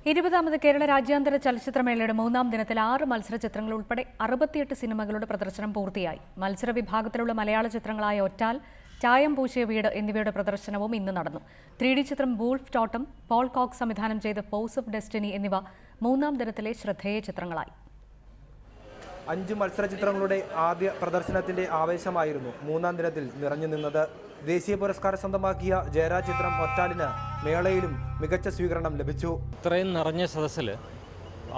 20ാമത് കേരള രാജ്യാന്തര ചലച്ചിത്രമേളയുടെ 3ാം ദിനത്തിൽ 6 മത്സര ചിത്രങ്ങൾ ഉൾപ്പെടെ 68 സിനിമകളുടെ പ്രദർശനം പൂർത്തിയായി. മത്സര വിഭാഗത്തിലുള്ള മലയാള ചിത്രങ്ങളായ ഒറ്റാൽ, ചായം പൂശിയ വീട് എന്നിവയുടെ പ്രദർശനവും ഇന്ന് നടന്നു. 3D ചിത്രം വൂൾഫ് ടോട്ടം, പോൾ കോക്സ് സംവിധാനം ചെയ്ത പോസ് ഓഫ് ഡെസ്റ്റിനി എന്നിവ 3ാം ദിനത്തിലെ ശ്രദ്ധേയ ചിത്രങ്ങളായി. 5 മത്സര ചിത്രങ്ങളുടെ ആദ്യ പ്രദർശനത്തിന്റെ ആവേശമായിരുന്നു 3ാം ദിനത്തിൽ നിറഞ്ഞു നിന്നത്. ദേശീയ പുരസ്കാരം സ്വന്തമാക്കിയ ജയരാജ് ചിത്രം ഒറ്റാലിന് മേളയിലും മികച്ച സ്വീകരണം ലഭിച്ചു. ഇത്രയും നിറഞ്ഞ സദസ്സിൽ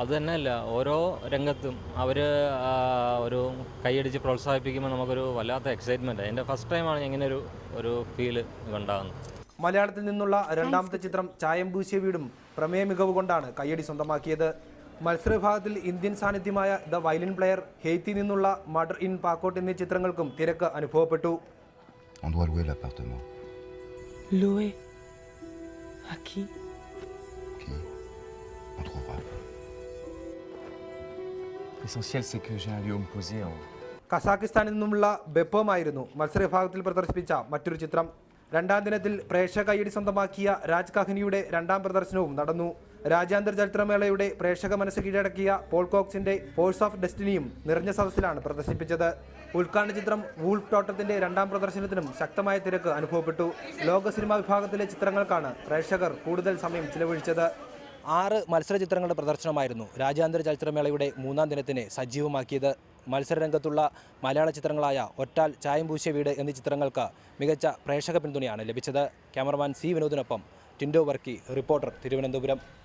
അത് തന്നെയല്ല, ഓരോ രംഗത്തും അവർ ഒരു കൈയടിച്ച് പ്രോത്സാഹിപ്പിക്കുമ്പോൾ നമുക്കൊരു വല്ലാത്ത എക്സൈറ്റ്മെൻറ്റ്. എൻ്റെ ഫസ്റ്റ് ടൈമാണ് ഇങ്ങനെ ഒരു ഫീല് ഉണ്ടാകുന്നത്. മലയാളത്തിൽ നിന്നുള്ള 2ാമത്തെ ചിത്രം ചായം പൂശിയ വീടും പ്രമേയ മികവ് കൊണ്ടാണ് കൈയടി സ്വന്തമാക്കിയത്. മത്സര വിഭാഗത്തിൽ ഇന്ത്യൻ സാന്നിധ്യമായ ദ വയലിൻ പ്ലെയർ, ഹെയ്ത്തിൽ നിന്നുള്ള മർഡർ ഇൻ പാക്കോട്ട് എന്നീ ചിത്രങ്ങൾക്കും തിരക്ക് അനുഭവപ്പെട്ടു. On doit louer l'appartement. Louer? À qui? Qui? On trouvera. L'essentiel, c'est que j'ai un lieu où me poser en... കസാക്കിസ്ഥാനിൽ നിന്നുമുള്ള ബെപ്പോമായിരുന്നു മത്സര വിഭാഗത്തിൽ പ്രദർശിപ്പിച്ച മറ്റൊരു ചിത്രം. 2ാം ദിനത്തിൽ പ്രേക്ഷക കൈയടി സ്വന്തമാക്കിയ രാജ് കഹ്നിയുടെ 2ാം പ്രദർശനവും നടന്നു. രാജ്യാന്തര ചലച്ചിത്രമേളയുടെ പ്രേക്ഷക മനസ്സ് കീഴടക്കിയ പോൾ കോക്സിന്റെ ഫോഴ്സ് ഓഫ് ഡെസ്റ്റിനിയും നിറഞ്ഞ സദസ്സിലാണ് പ്രദർശിപ്പിച്ചത്. ഉദ്ഘാടന ചിത്രം വൂൾഫ് ടോട്ടത്തിന്റെ 2ാം പ്രദർശനത്തിനും ശക്തമായ തിരക്ക് അനുഭവപ്പെട്ടു. ലോക സിനിമാ വിഭാഗത്തിലെ ചിത്രങ്ങൾക്കാണ് പ്രേക്ഷകർ കൂടുതൽ സമയം ചിലവഴിച്ചത്. 6 മത്സര ചിത്രങ്ങളുടെ പ്രദർശനമായിരുന്നു രാജ്യാന്തര ചലച്ചിത്രമേളയുടെ 3ാം ദിനത്തിന് സജീവമാക്കിയത്. മത്സരരംഗത്തുള്ള മലയാള ചിത്രങ്ങളായ ഒറ്റാൽ, ചായം പൂശിയ വീട് എന്നീ ചിത്രങ്ങൾക്ക് മികച്ച പ്രേക്ഷക പിന്തുണയാണ് ലഭിച്ചത്. Cameraman C വിനോദിനൊപ്പം ടിൻഡോ Varkey, reporter, Thiruvananthapuram.